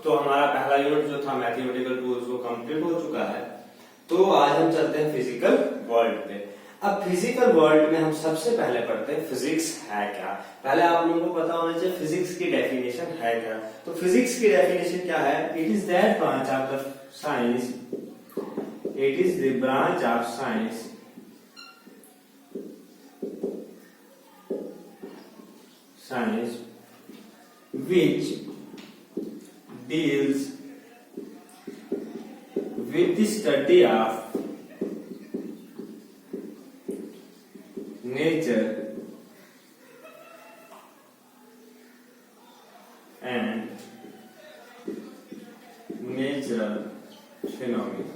तो हमारा पहला यूनिट जो था मैथमेटिकल टूल्स वो कंप्लीट हो चुका है। तो आज हम चलते हैं फिजिकल वर्ल्ड पे। अब फिजिकल वर्ल्ड में हम सबसे पहले पढ़ते हैं फिजिक्स है क्या। पहले आप लोगों को पता होना चाहिए फिजिक्स की डेफिनेशन है क्या। तो फिजिक्स की डेफिनेशन क्या है? It is that branch of the science, it is the branch of science which deals with the study of nature and natural phenomena।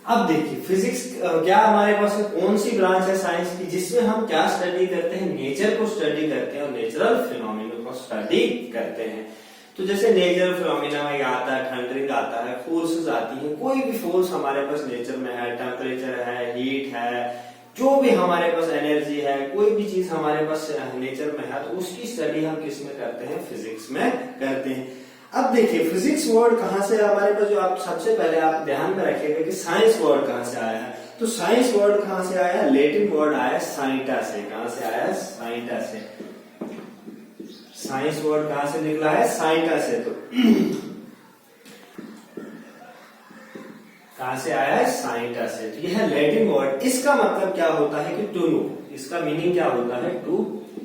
अब देखिए फिजिक्स क्या हमारे पास कौन सी ब्रांच है साइंस की जिसमें हम क्या स्टडी करते हैं? नेचर को स्टडी करते हैं और नेचुरल फिनोमिना को स्टडी करते हैं। तो जैसे नेचुरल फिनोमिना में आता है, थंडरिंग आता है, फोर्सेस आती हैं, कोई भी फोर्स हमारे पास नेचर में है, टेम्परेचर है, हीट है, जो भी हमारे पास एनर्जी है, कोई भी चीज हमारे पास नेचर में है, तो उसकी स्टडी हम किस में करते हैं? फिजिक्स में करते हैं। अब देखिए फिजिक्स वर्ड कहां से हमारे पास, जो आप सबसे पहले आप ध्यान में रखिएगा कि साइंस वर्ड कहां से आया है। तो साइंस वर्ड कहां से आया है? लैटिन वर्ड आया साइंटा से। कहां से आया है? साइंटा से। साइंस वर्ड कहां से निकला है? साइंटा से। तो कहां से आया है? साइंटा से। तो यह लैटिन वर्ड, इसका मतलब क्या होता है कि टू नो। इसका मीनिंग क्या होता है? टू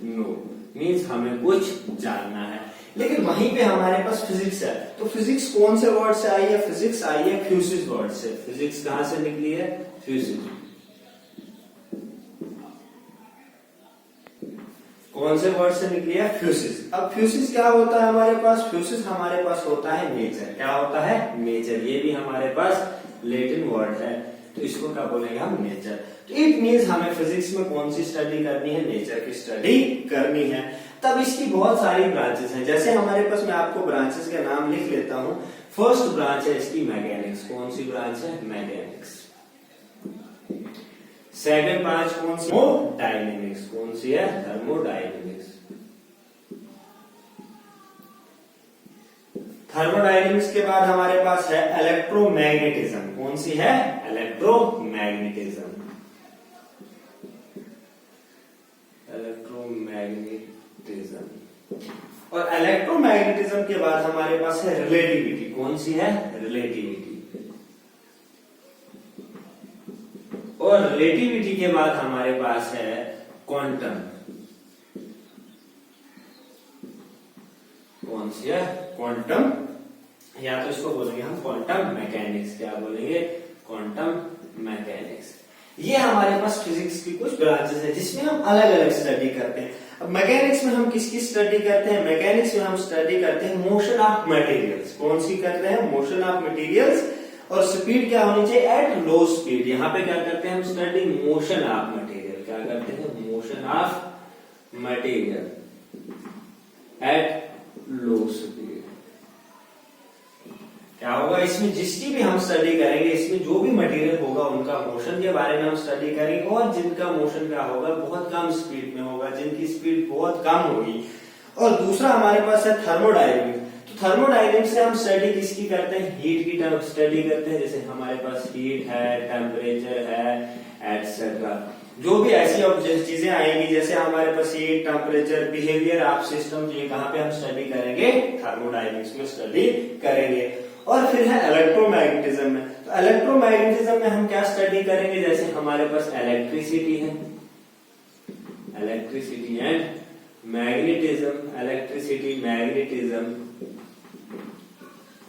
नो मीन्स हमें कुछ जानना है। लेकिन वहीं पे हमारे पास फिजिक्स है। तो फिजिक्स कौन से वर्ड से आई है? फिजिक्स आई है फ्यूसिस वर्ड से। फिजिक्स कहां से निकली है? फ्यूसिस। कौन से वर्ड से निकली है? फ्यूसिस। अब फ्यूसिस क्या होता है हमारे पास? फ्यूसिस हमारे पास होता है नेचर। क्या होता है? नेचर। ये भी हमारे पास लैटिन वर्ड है, तो इसको क्या बोलेंगे हम? नेचर। तो इट मीन्स हमें फिजिक्स में कौन सी स्टडी करनी है? नेचर की स्टडी करनी है। तब इसकी बहुत सारी ब्रांचेस हैं। जैसे हमारे पास, मैं आपको ब्रांचेस के नाम लिख लेता हूं। फर्स्ट ब्रांच है इसकी मैकेनिक्स। कौन सी ब्रांच है? मैकेनिक्स। सेकंड ब्रांच कौन सी? थर्मोडायनेमिक्स। कौन सी है? थर्मोडायनेमिक्स। थर्मोडायनेमिक्स के बाद हमारे पास है इलेक्ट्रोमैग्नेटिज्म। कौन सी है? इलेक्ट्रोमैग्नेटिज्म। और इलेक्ट्रोमैग्नेटिज्म के बाद हमारे पास है रिलेटिविटी। कौन सी है? रिलेटिविटी। और रिलेटिविटी के बाद हमारे पास है क्वांटम। कौन सी है? क्वांटम, या तो इसको बोलेंगे हम क्वांटम मैकेनिक्स। क्या बोलेंगे? Quantum mechanics. ये हमारे पास फिजिक्स की कुछ ब्रांचेस है जिसमें हम अलग अलग स्टडी करते हैं। अब मैकेनिक्स में हम किसकी स्टडी करते हैं? मैकेनिक्स में हम स्टडी करते हैं मोशन ऑफ मटेरियल्स। कौन सी करते हैं? Motion of materials. और स्पीड क्या होनी चाहिए? At low speed. यहाँ पे क्या करते हैं हम? Study motion of material. क्या करते हैं? Motion of material at low speed. क्या होगा इसमें? जिसकी भी हम स्टडी करेंगे, इसमें जो भी मटेरियल होगा उनका मोशन के बारे में हम स्टडी करेंगे। और जिनका मोशन क्या होगा? बहुत कम स्पीड में होगा, जिनकी स्पीड बहुत कम होगी। और दूसरा हमारे पास है थर्मोडायनेमिक्स। तो थर्मोडायनेमिक्स से हम स्टडी किसकी करते हैं? हीट की स्टडी करते हैं। जैसे हमारे पास हीट है, टेम्परेचर है, एटसेट्रा। जो भी ऐसी चीजें आएंगी, जैसे हमारे पास heat, temperature, behaviour of system, ये कहां पे हम स्टडी करेंगे? थर्मोडायनेमिक्स में स्टडी करेंगे। और फिर है इलेक्ट्रोमैग्नेटिज्म में। तो इलेक्ट्रोमैग्नेटिज्म में हम क्या स्टडी करेंगे? जैसे हमारे पास इलेक्ट्रिसिटी है, electricity and magnetism, electricity, magnetism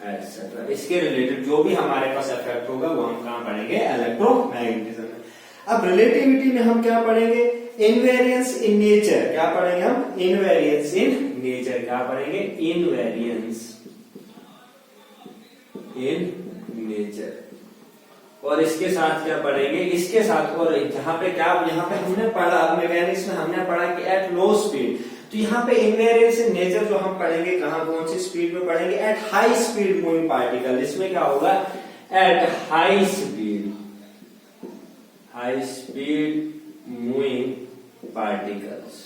etcetera. इसके रिलेटेड जो भी हमारे पास इफेक्ट होगा वो हम कहां पढ़ेंगे? इलेक्ट्रोमैग्नेटिज्म में। अब रिलेटिविटी में हम क्या पढ़ेंगे? Invariance in nature. क्या पढ़ेंगे हम? Invariance in nature. क्या पढ़ेंगे? इनवेरियंस इन नेचर। और इसके साथ क्या पढ़ेंगे? इसके साथ और जहां पे क्या, यहाँ पे हमने पढ़ा मैकेनिक्स में, हमने पढ़ा कि एट लो स्पीड। तो यहाँ पे इनवेरियंस इन नेचर जो हम पढ़ेंगे, कहां कौन सी स्पीड में पढ़ेंगे? At high speed moving particle. इसमें क्या होगा? At high speed, high speed moving particles.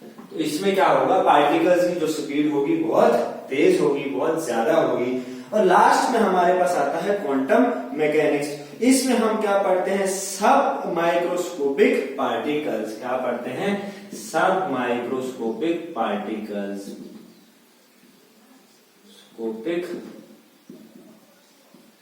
तो इसमें क्या होगा, पार्टिकल्स की जो स्पीड होगी बहुत तेज होगी, बहुत ज्यादा होगी। और लास्ट में हमारे पास आता है क्वांटम मैकेनिक्स। इसमें हम क्या पढ़ते हैं, सब माइक्रोस्कोपिक पार्टिकल्स। क्या पढ़ते हैं, सब माइक्रोस्कोपिक पार्टिकल्स। स्कोपिक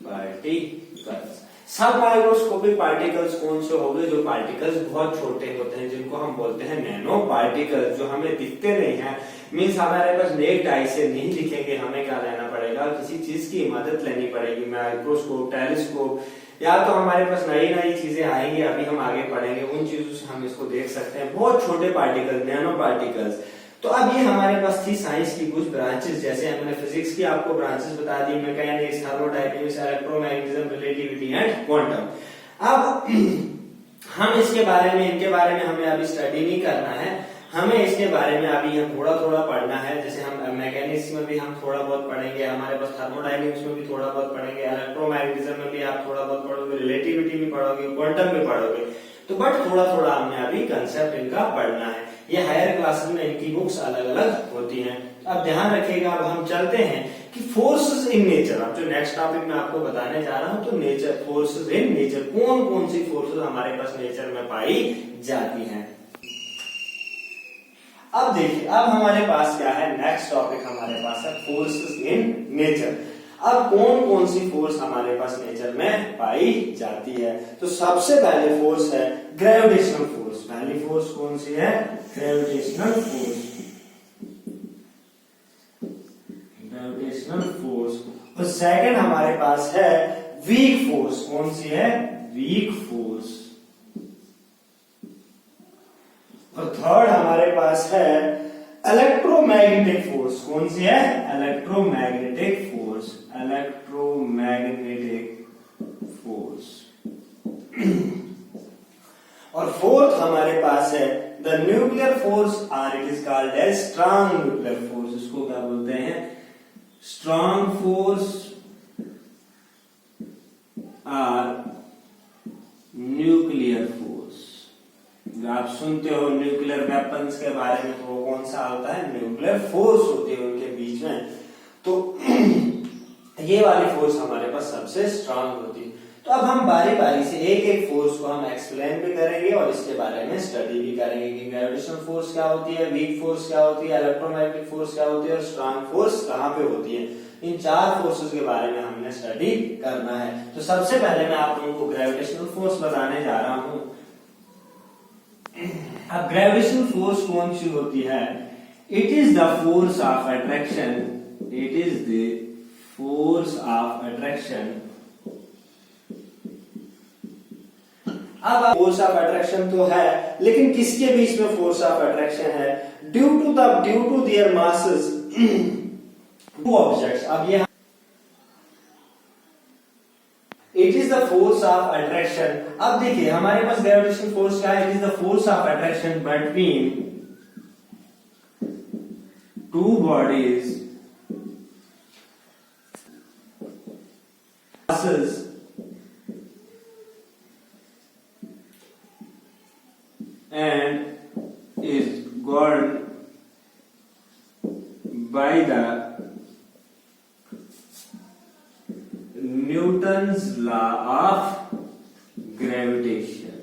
पार्टिकल्स, सब माइक्रोस्कोपिक पार्टिकल्स कौन से हो गए, जो पार्टिकल्स बहुत छोटे होते हैं, जिनको हम बोलते हैं नैनो पार्टिकल्स, जो हमें दिखते नहीं है। मीन्स हमारे पास नेक्ड आई से नहीं दिखेंगे, हमें क्या लेना पड़ेगा, किसी चीज की मदद लेनी पड़ेगी, माइक्रोस्कोप, टेलीस्कोप, या तो हमारे पास नई नई चीजें आएंगी, अभी हम आगे पढ़ेंगे, उन चीजों से हम इसको देख सकते हैं। बहुत छोटे पार्टिकल्स, नैनो पार्टिकल्स। तो अब ये हमारे पास थी साइंस की कुछ ब्रांचेस, जैसे हमने फिजिक्स की आपको ब्रांचेस बता दी, mechanics, thermodynamics, electromagnetism, relativity and quantum. अब हम इसके बारे में, इनके बारे में हमें अभी स्टडी नहीं करना है, हमें इसके बारे में अभी हम थोड़ा थोड़ा पढ़ना है। जैसे हम मैकेनिक्स में भी हम थोड़ा बहुत पढ़ेंगे, हमारे पास थर्मोडायनेमिक्स में भी थोड़ा बहुत पढ़ेंगे, इलेक्ट्रोमैग्नेटिज्म में भी आप थोड़ा बहुत पढ़ोगे, रिलेटिविटी भी पढ़ोगे, क्वांटम भी पढ़ोगे। तो बट थोड़ा थोड़ा हमने अभी कंसेप्ट इनका पढ़ना है। ये हायर क्लासेस में इनकी बुक्स अलग अलग होती हैं। अब ध्यान रखिएगा, अब हम चलते हैं कि फोर्सेस इन नेचर। अब जो नेक्स्ट टॉपिक मैं आपको बताने जा रहा हूं, तो नेचर, फोर्सेस इन नेचर, कौन कौन सी फोर्सेस हमारे पास नेचर में पाई जाती हैं। अब देखिए, अब हमारे पास क्या है, नेक्स्ट टॉपिक हमारे पास है फोर्सेस इन नेचर। अब कौन कौन सी फोर्स हमारे पास नेचर में पाई जाती है। तो सबसे पहले फोर्स है ग्रेविटेशनल फोर्स। पहली फोर्स कौन सी है, ग्रेविटेशनल फोर्स। Gravitational force. और सेकंड हमारे पास है वीक फोर्स। कौन सी है, वीक फोर्स। और थर्ड हमारे पास है इलेक्ट्रोमैग्नेटिक फोर्स। कौन सी है, इलेक्ट्रोमैग्नेटिक फोर्स। Electromagnetic force. और फोर्थ हमारे पास है द न्यूक्लियर फोर्स, और it is called as strong nuclear force. इसको क्या बोलते हैं, स्ट्रॉन्ग फोर्स और न्यूक्लियर फोर्स। आप सुनते हो न्यूक्लियर वेपन्स के बारे में, तो वो कौन सा होता है, न्यूक्लियर फोर्स होती है उनके बीच में। तो ये वाली फोर्स हमारे पास सबसे स्ट्रांग होती है। तो अब हम बारी बारी से एक एक फोर्स को हम एक्सप्लेन भी करेंगे और इसके बारे में स्टडी भी करेंगे कि ग्रेविटेशनल फोर्स क्या होती है, वीक फोर्स क्या होती है, इलेक्ट्रोमैग्नेटिक फोर्स क्या होती है, और स्ट्रांग फोर्स कहाँ पे होती है। इन चार फोर्सेस के बारे में हमने स्टडी करना है। तो सबसे पहले मैं आप लोगों को ग्रेविटेशनल फोर्स बताने जा रहा हूं। अब ग्रेविटेशनल फोर्स कौन सी होती है, it is the force of attraction. It is the force of attraction. अब फोर्स ऑफ अट्रैक्शन तो है, लेकिन किसके बीच में फोर्स ऑफ अट्रैक्शन है, due to their masses two objects. अब ये it is the force of attraction. अब देखिए हमारे पास ग्रेविटेशनल फोर्स क्या है, it is the force of attraction between two bodies masses and is governed by the Newton's law of gravitation।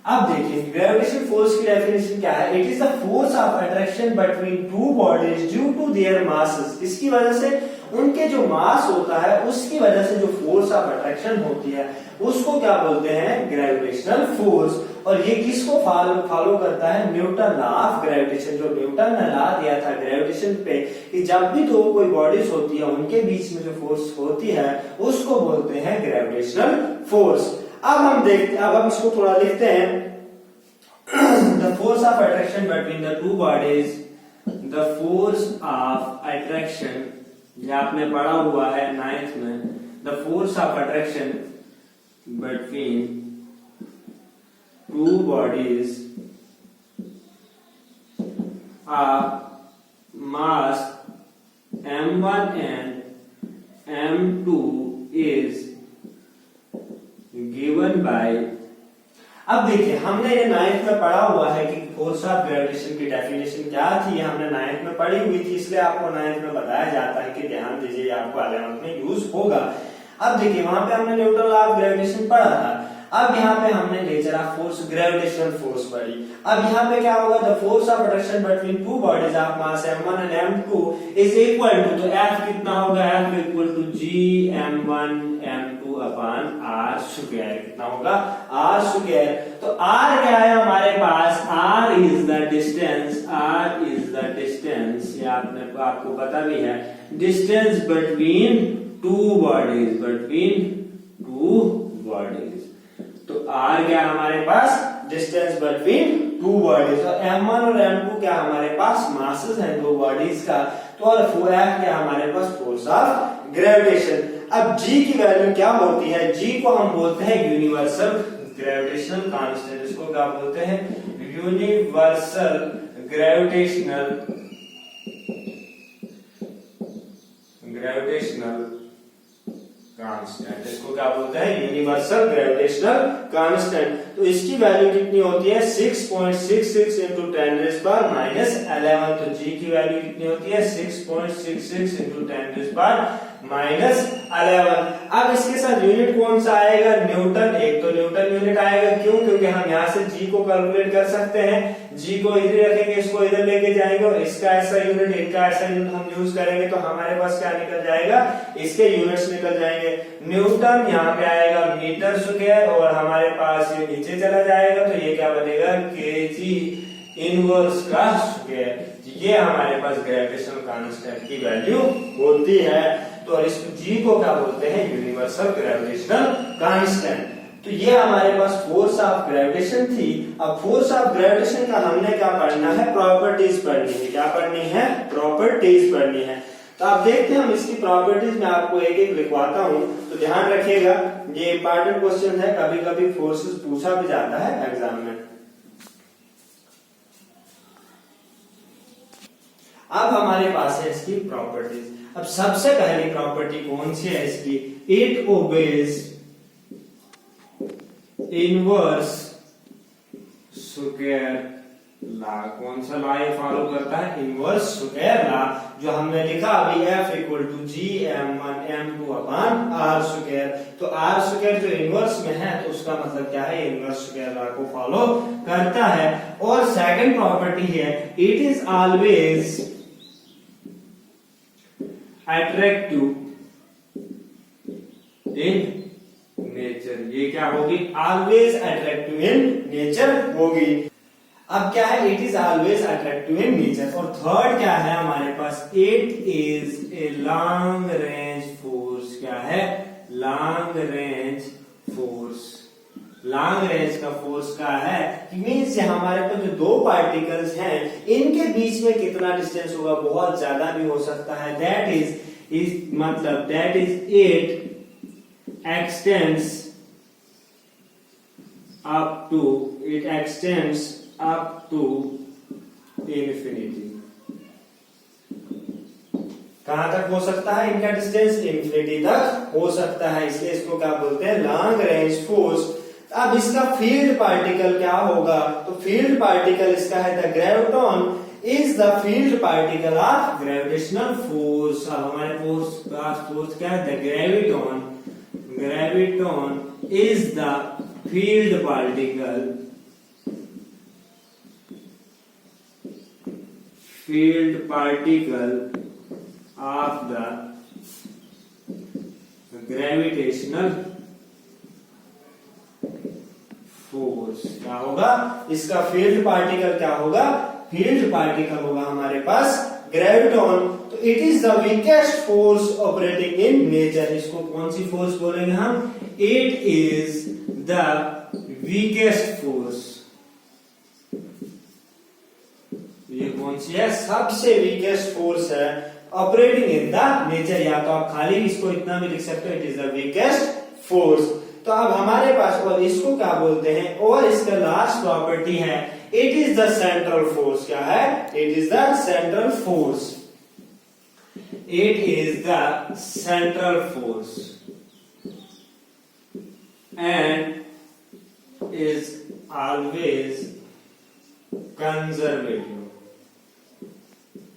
अब देखिए ग्रेविटेशन फोर्स की डेफिनेशन क्या है, it is the force of attraction between two bodies due to their masses. इसकी वजह से, उनके जो मास होता है उसकी वजह से जो फोर्स ऑफ अट्रैक्शन होती है उसको क्या बोलते हैं, ग्रेविटेशनल फोर्स। और ये किसको फॉलो करता है, न्यूटन लॉ ऑफ ग्रेविटेशन। जो न्यूटन ने लॉ दिया था ग्रेविटेशन पे कि जब भी दो कोई बॉडीज होती है उनके बीच में जो फोर्स होती है उसको बोलते हैं ग्रेविटेशनल फोर्स। अब हम देखते, अब हम इसको थोड़ा लिखते हैं। The force of attraction between the two bodies, the force of attraction, ये आपने पढ़ा हुआ है 9th में, the force of attraction between two bodies of mass m1 and m2 is given by, अब देखिए हमने ये 9th में पढ़ा हुआ है कि फोर्स ऑफ ग्रेविटेशन की डेफिनेशन क्या थी, ये हमने 9th में पढ़ी हुई थी, इसलिए आपको 9th में बताया जाता है कि ध्यान दीजिए, आपको 11th में यूज होगा। अब देखिए वहां पे हमने न्यूटन लॉ ऑफ ग्रेविटेशन पढ़ा था, अब यहाँ पे हमने nature of force gravitational force पढ़ी। अब यहाँ पे क्या होगा, the force of attraction between two bodies of mass m1 and m2 is equal to, तो F कितना होगा, F equal to Gm1 m2 upon r square, कितना होगा r स्क्वायर। तो r क्या है हमारे पास, r is the distance, r is the distance, ये आपको पता भी है, distance between two bodies, between two bodies. तो r क्या हमारे पास, डिस्टेंस बिटवीन टू बॉडीज, और m1 और m2 क्या हमारे पास मासेस हैं दो बॉडीज का, तो और F क्या हमारे पास, फोर्स ऑफ ग्रेविटेशन। अब g की वैल्यू क्या होती है, g को हम बोलते हैं यूनिवर्सल ग्रेविटेशनल कांस्टेंट, इसको क्या बोलते हैं, यूनिवर्सल ग्रेविटेशनल कांस्टेंट, इसको क्या बोलते हैं, यूनिवर्सल ग्रेविटेशनल कांस्टेंट। तो इसकी वैल्यू कितनी होती है, 6.66 इंटू 10⁻⁻11। तो g की वैल्यू कितनी होती है, 6.66 इंटू 10⁻11। अब इसके साथ यूनिट कौन सा आएगा, न्यूटन, एक तो न्यूटन यूनिट आएगा, क्यों, क्योंकि हम यहाँ से g को कैलकुलेट कर सकते हैं, g को इधर रखेंगे, इसको इधर लेके जाएंगे, और इसका ऐसा यूनिट, इनका ऐसा यूनिट हम यूज करेंगे, तो हमारे पास क्या निकल जाएगा, इसके यूनिट्स निकल जाएंगे। न्यूटन यहाँ पे आएगा मीटर स्क्वायर, और हमारे पास ये नीचे चला जाएगा, तो ये क्या बनेगा, केजी इनवर्स का स्क्वायर। ये हमारे पास ग्रेविटेशनल कांस्टेंट की वैल्यू होती है। तो इस जी को क्या बोलते हैं, यूनिवर्सल ग्रेविटेशनल कांस्टेंट। तो ये हमारे पास फोर्स ऑफ ग्रेविटेशन थी। अब फोर्स ऑफ ग्रेविटेशन का हमने क्या पढ़ना है, प्रॉपर्टीज पढ़नी है। क्या पढ़नी है, प्रॉपर्टीज पढ़नी है। तो आप देखते हैं, हम इसकी प्रॉपर्टीज में आपको एक एक लिखवाता हूं, तो ध्यान रखिएगा, ये इंपॉर्टेंट क्वेश्चन है, कभी कभी फोर्सेस पूछा भी जाता है एग्जाम में। अब हमारे पास है इसकी प्रॉपर्टीज। अब सबसे पहली प्रॉपर्टी कौन सी है इसकी, it obeys inverse square law. कौन सा लॉ ये फॉलो करता है, इनवर्स स्क्वायर लॉ, जो हमने लिखा अभी, F equal to Gm1 m2 upon r square. तो r स्क्वायर जो इनवर्स में है, तो उसका मतलब क्या है, इनवर्स स्क्वायर लॉ को फॉलो करता है। और सेकंड प्रॉपर्टी है, it is always attractive in nature. ये क्या होगी, ऑलवेज अट्रैक्टिव इन नेचर होगी। अब क्या है, it is always attractive in nature. और थर्ड क्या है हमारे पास, it is a long range force. क्या है, long range force. Long range का फोर्स का है, मीन्स हमारे पास जो दो पार्टिकल्स हैं, इनके बीच में कितना डिस्टेंस होगा, बहुत ज्यादा भी हो सकता है। दैट इज मतलब that is it extends up to infinity। कहां तक हो सकता है इनका डिस्टेंस, इंफिनिटी तक हो सकता है, इसलिए इसको क्या बोलते हैं, लॉन्ग रेंज फोर्स। अब इसका फील्ड पार्टिकल क्या होगा, तो फील्ड पार्टिकल इसका है the graviton is the field particle of gravitational force. अब हमारे फोर्स क्या है, the graviton. Graviton is the field particle of the gravitational force। क्या होगा, इसका फील्ड पार्टिकल क्या होगा, फील्ड पार्टिकल होगा हमारे पास ग्रेविटॉन। तो it is the weakest force operating in nature. इसको कौन सी फोर्स बोलेंगे हम, it is the weakest force. ये कौन सी है, सबसे वीकेस्ट फोर्स है ऑपरेटिंग इन द नेचर। या तो आप खाली इसको इतना भी लिख सकते हो, it is the weakest force. तो अब हमारे पास, और इसको क्या बोलते हैं, और इसका लास्ट प्रॉपर्टी है, it is the central force. क्या है, it is the central force. It is the central force and is always conservative।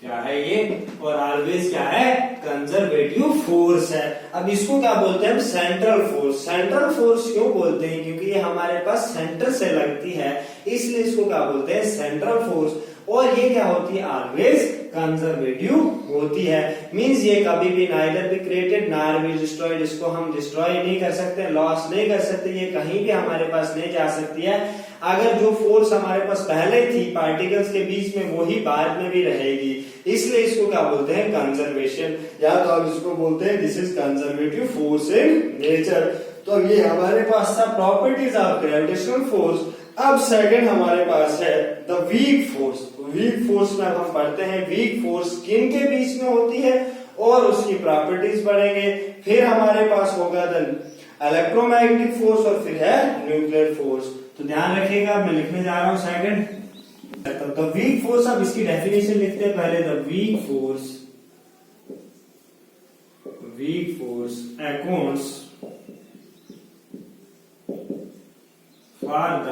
क्या है ये? और ऑलवेज क्या है? कंजर्वेटिव फोर्स है। अब इसको क्या बोलते हैं हम? Central force. सेंट्रल फोर्स क्यों बोलते हैं? क्योंकि ये हमारे पास सेंटर से लगती है, इसलिए इसको क्या बोलते हैं? Central force. और ये क्या होती है? ऑलवेज कंजर्वेटिव होती है। मींस ये कभी भी neither be created nor be destroyed. इसको हम डिस्ट्रॉय नहीं कर सकते, लॉस नहीं कर सकते, ये कहीं भी हमारे पास नहीं जा सकती है। अगर जो फोर्स हमारे पास पहले थी पार्टिकल्स के बीच में, वही बाद में भी रहेगी, इसलिए इसको क्या बोलते हैं? कंजर्वेशन। या तो आप इसको बोलते हैं this is conservative force in nature. तो ये हमारे पास था प्रॉपर्टीज ऑफ ग्रेविटेशनल फोर्स। अब सेकंड हमारे पास है the weak force. Weak force में हम पढ़ते हैं वीक फोर्स किन के बीच में होती है और उसकी प्रॉपर्टीज पढ़ेंगे। फिर हमारे पास होगा द इलेक्ट्रोमैग्नेटिक फोर्स और फिर है न्यूक्लियर फोर्स। तो ध्यान रखिएगा, मैं लिखने जा रहा हूं सेकंड द वीक फोर्स। अब इसकी डेफिनेशन लिखते हैं पहले। The weak force accounts for the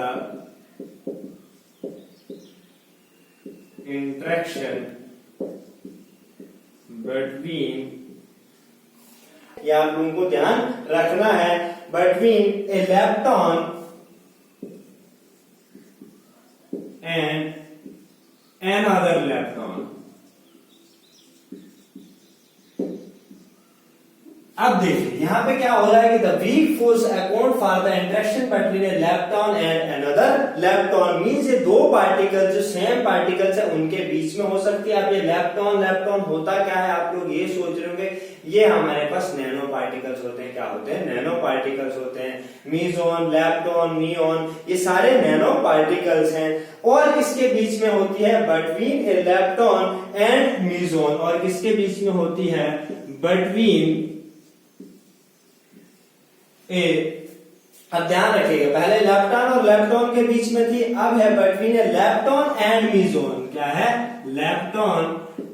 interaction between, या आप लोगों को ध्यान रखना है, between A electron and another electron। अब देखिए यहाँ पे क्या हो रहा है कि the weak force account for the interaction between A electron and another electron. Means ये दो पार्टिकल जो सेम पार्टिकल्स है उनके बीच में हो सकती है। अब ये इलेक्ट्रॉन होता क्या है? आप लोग ये सोच रहे होंगे, ये हमारे पास नैनो पार्टिकल्स होते हैं। क्या होते हैं? नैनो पार्टिकल्स होते हैं। मीजोन, लेप्टॉन, नियोन, ये सारे नैनो पार्टिकल्स हैं। और इसके बीच में होती है बिटवीन ए लेप्टॉन एंड मीजोन। और किसके बीच में होती है? बिटवीन ए, अब ध्यान रखिएगा, पहले लेप्टॉन और लेप्टॉन के बीच में थी, अब है between a lepton and meson. क्या है? Lepton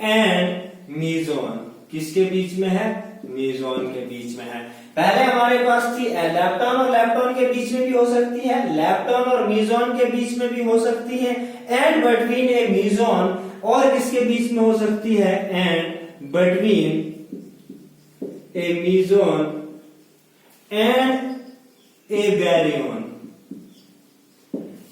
and meson. किसके बीच में है? मीजोन के बीच में है। पहले हमारे पास थी लेप्टॉन और लेप्टॉन के बीच में भी हो सकती है, लेप्टॉन और मीजोन के बीच में भी हो सकती है, एंड बिटवीन ए मीजोन, और किसके बीच में हो सकती है? And between a meson and a baryon.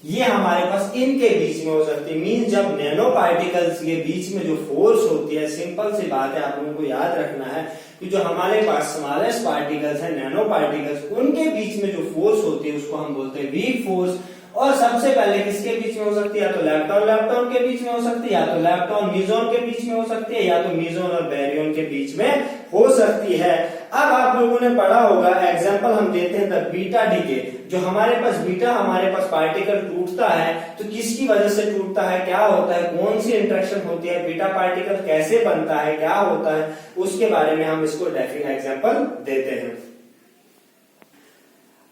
ये हमारे पास इनके बीच में हो सकती है। मींस जब नैनो पार्टिकल्स के बीच में जो फोर्स होती है, सिंपल सी बात है, आप लोगों को याद रखना है कि जो हमारे पास स्मॉलेस्ट पार्टिकल्स है, नैनो पार्टिकल्स, उनके बीच में जो फोर्स होती है उसको हम बोलते हैं वीक फोर्स। और सबसे पहले किसके बीच में हो सकती है? या तो लेप्टॉन के बीच में हो सकती है, या तो लेप्टॉन मीजोन के बीच में हो सकती है, या तो मीजोन और बैरियन के बीच में हो सकती है। अब आप लोगों ने पढ़ा होगा, एग्जांपल हम देते हैं द बीटा डीके। जो हमारे पास पार्टिकल टूटता है तो किसकी वजह से टूटता है, क्या होता है, कौन सी इंटरेक्शन होती है, बीटा पार्टिकल कैसे बनता है, क्या होता है, उसके बारे में हम इसको डेफिनेट एग्जांपल देते हैं।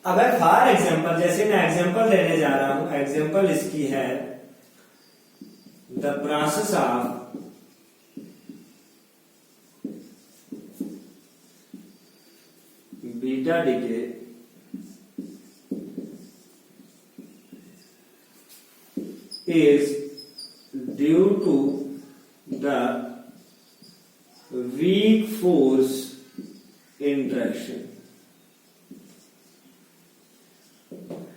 अब फॉर एग्जांपल, जैसे मैं एग्जांपल देने जा रहा हूं, एग्जांपल इसकी है the process of beta decay is due to the weak force interaction।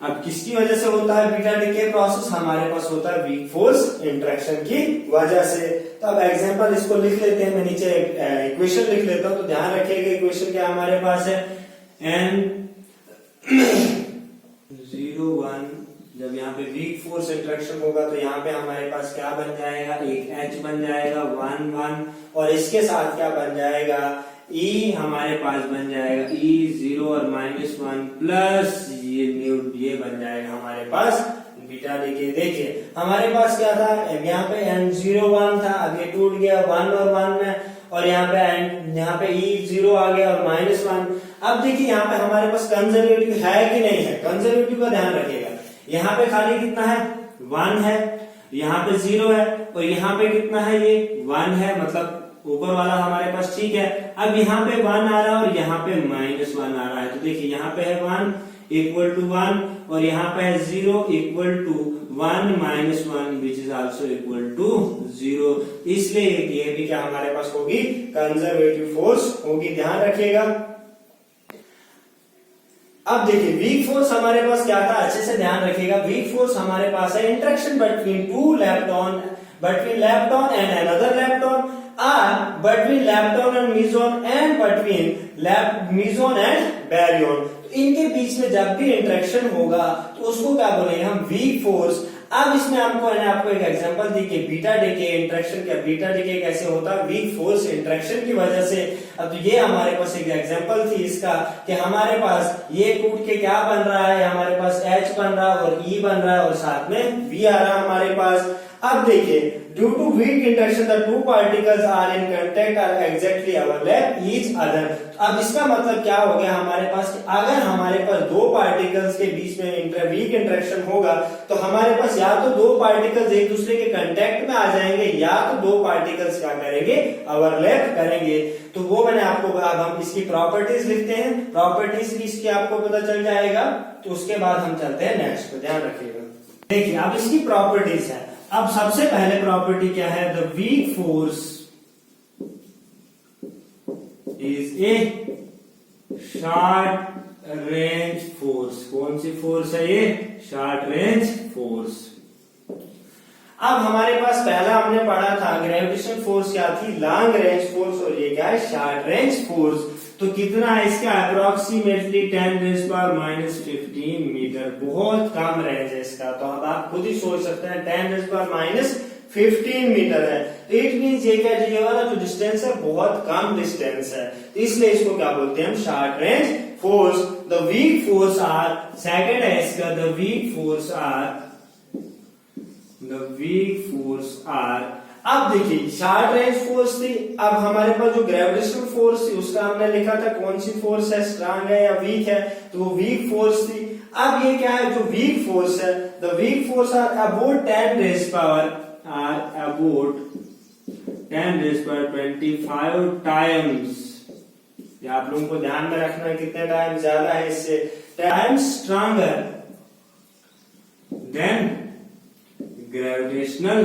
अब किसकी वजह से होता है बीटा डीके प्रोसेस? हमारे पास होता है वीक फोर्स इंटरेक्शन की वजह से। तो अब एग्जांपल इसको लिख लेते हैं, मैं नीचे इक्वेशन लिख लेता हूं। तो ध्यान रखिएगा इक्वेशन क्या हमारे पास है, n 0 1। जब यहाँ पे वीक फोर्स इंटरेक्शन होगा तो यहाँ पे हमारे पास क्या बन जाएगा? एक h बन जाएगा 1 1, और इसके साथ क्या बन जाएगा? E हमारे पास बन जाएगा E 0 और -1 प्लस ये बन जाएगा हमारे पास बीटा डीके। देखिए हमारे पास क्या था, यहाँ पे n0 1 था, अब ये टूट गया 1 और 1 में, और यहाँ पे E0 आ गया और -1। अब देखिए यहाँ पे हमारे पास कंजर्वेटिव है कि नहीं है? कंजर्वेटिव का ध्यान रखिएगा। यहाँ पे खाली कितना है? 1 है, यहाँ पे 0 है, और यहाँ पे कितना है? ये 1 है, मतलब ऊपर वाला हमारे पास ठीक है। अब यहाँ पे 1 आ रहा है और यहाँ पे -1 आ रहा है। तो देखिए यहाँ पे है 1, इक्वल टू 1 और यहाँ पे है 0 equal to 1 minus 1 which is also equal to 0। इसलिए ये भी क्या हमारे पास होगी, कंजर्वेटिव फोर्स होगी, ध्यान रखिएगा। अब देखिए वीक फोर्स हमारे पास क्या था, अच्छे से ध्यान रखिएगा। वीक फोर्स हमारे पास है interaction between two lepton, between lepton and another lepton, or between lepton and meson and between meson and baryon। तो इनके बीच में जब भी इंटरेक्शन होगा तो उसको क्या बोलेंगे हम, वीक फोर्स। अब इसमें आपको एक एग्जांपल दी कि बीटा डिके इंटरेक्शन, क्या बीटा डिके कैसे होता है, वीक फोर्स इंटरेक्शन की वजह से। अब तो ये हमारे पास एक एग्जांपल थी इसका कि हमारे पास ये टूट के क्या बन रहा है, हमारे पास H बन रहा है और E बन रहा है और साथ में V आ रहा है हमारे पास। अब देखिए due to weak interaction the two particles are in contact are exactly overlap each other. अब इसका मतलब क्या हो गया हमारे पास कि अगर हमारे पास दो पार्टिकल्स के बीच में वीक इंटरेक्शन होगा तो हमारे पास या तो दो पार्टिकल्स एक दूसरे के कांटेक्ट में आ जाएंगे या तो दो पार्टिकल्स क्या करेंगे, ओवरलैप करेंगे। तो वो मैंने आपको, अब हम इसकी प्रॉपर्टीज लिखते हैं, प्रॉपर्टीज भी इसकी आपको पता चल जाएगा। तो उसके बाद हम चलते हैं नेक्स्ट पे, ध्यान रखिएगा। देखिए अब इसकी प्रॉपर्टीज है। अब सबसे पहले प्रॉपर्टी क्या है, the weak force is a short range force. कौन सी फोर्स है ये, शॉर्ट रेंज फोर्स। अब हमारे पास पहला हमने पढ़ा था ग्रेविटेशन फोर्स क्या थी, लॉन्ग रेंज फोर्स, और ये क्या है, शॉर्ट रेंज फोर्स। तो कितना है इसका, अप्रोक्सीमेटली 10⁻⁻15 मीटर, बहुत कम रेंज है इसका। तो अब आप खुद ही सोच सकते हैं 10⁻⁻15 मीटर है, तो इट मींस ये क्या, ये वाला जो डिस्टेंस है बहुत कम डिस्टेंस है, तो इसलिए इसको क्या बोलते हैं हम, short range force. The weak force are, second है इसका, द वीक फोर्स आर। अब देखिए शॉर्ट रेंज फोर्स थी, अब हमारे पास जो ग्रेविटेशनल फोर्स थी उसका हमने लिखा था कौन सी फोर्स है, स्ट्रांग है या वीक है, तो वो वीक फोर्स थी। अब ये क्या है, जो वीक फोर्स है, the weak force are about 10⁻⁻25 times. ये आप लोगों को ध्यान में रखना है, कितने टाइम ज्यादा है इससे, times stronger then gravitational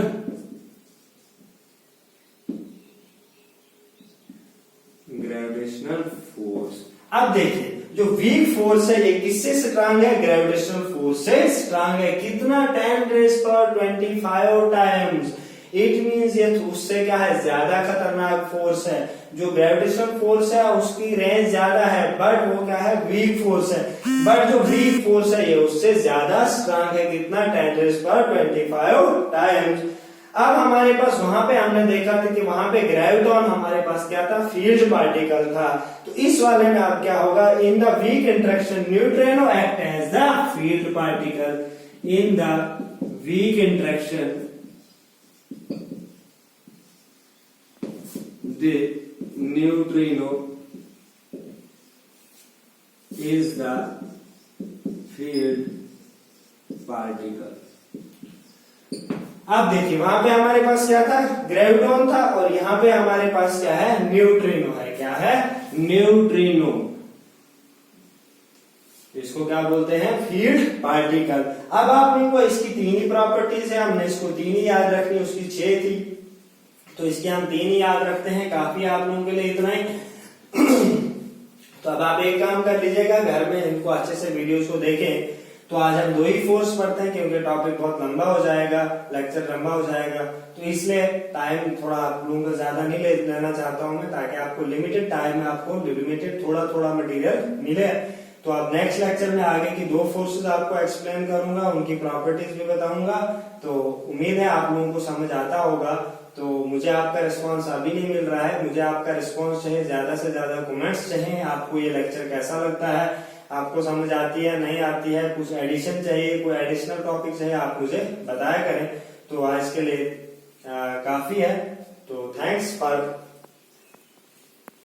force. अब देखिए जो वीक फोर्स है ये किससे स्ट्रांग है, ग्रेविटेशनल फोर्स से स्ट्रांग है। कितना, 10⁻25 टाइम्स। इट मींस ये उससे क्या है, ज्यादा खतरनाक फोर्स है। जो ग्रेविटेशनल फोर्स है उसकी रेंज ज्यादा है, बट वो क्या है, वीक फोर्स है। बट जो वीक फोर्स है ये उससे ज्यादा स्ट्रांग है, कितना, 10⁻25 टाइम्स। अब हमारे पास वहां पे हमने देखा था कि वहां पे ग्रेविटॉन हमारे पास क्या था, फील्ड पार्टिकल था। तो इस वाले में अब क्या होगा, in the weak interaction neutrino act as the field particle. In the weak interaction the neutrino is the field particle। अब देखिए वहां पे हमारे पास क्या था, ग्रेविटॉन था, और यहाँ पे हमारे पास क्या है, न्यूट्रिनो है। क्या है, न्यूट्रिनो। इसको क्या बोलते हैं, फील्ड पार्टिकल। अब आप लोगों को इसकी तीन ही प्रॉपर्टीज है, हमने इसको तीन ही याद रखनी, उसकी 6 थी, तो इसके हम 3 ही याद रखते हैं, काफी आप लोगों के लिए इतना ही। तो अब आप एक काम कर लीजिएगा, घर में इनको अच्छे से वीडियोस को देखें। तो आज हम 2 ही फोर्स पढ़ते हैं क्योंकि टॉपिक बहुत लंबा हो जाएगा, लेक्चर लंबा हो जाएगा, तो इसलिए टाइम थोड़ा आप लोगों का ज्यादा नहीं लेना चाहता हूं मैं, ताकि आपको लिमिटेड टाइम में आपको लिमिटेड थोड़ा मटेरियल मिले। तो अब नेक्स्ट लेक्चर में आगे की 2 फोर्सेस आपको एक्सप्लेन करूंगा, उनकी प्रॉपर्टीज भी बताऊंगा। तो उम्मीद है आप लोगों को समझ आता होगा। तो मुझे आपका रिस्पांस अभी नहीं मिल रहा है, मुझे आपका रिस्पांस चाहिए, ज्यादा से ज्यादा कमेंट्स चाहिए। आपको ये लेक्चर कैसा लगता है, आपको समझ आती है, नहीं आती है, कुछ एडिशन चाहिए, कोई एडिशनल टॉपिक चाहिए, आप मुझे बताया करें। तो आज के लिए काफी है। तो थैंक्स फॉर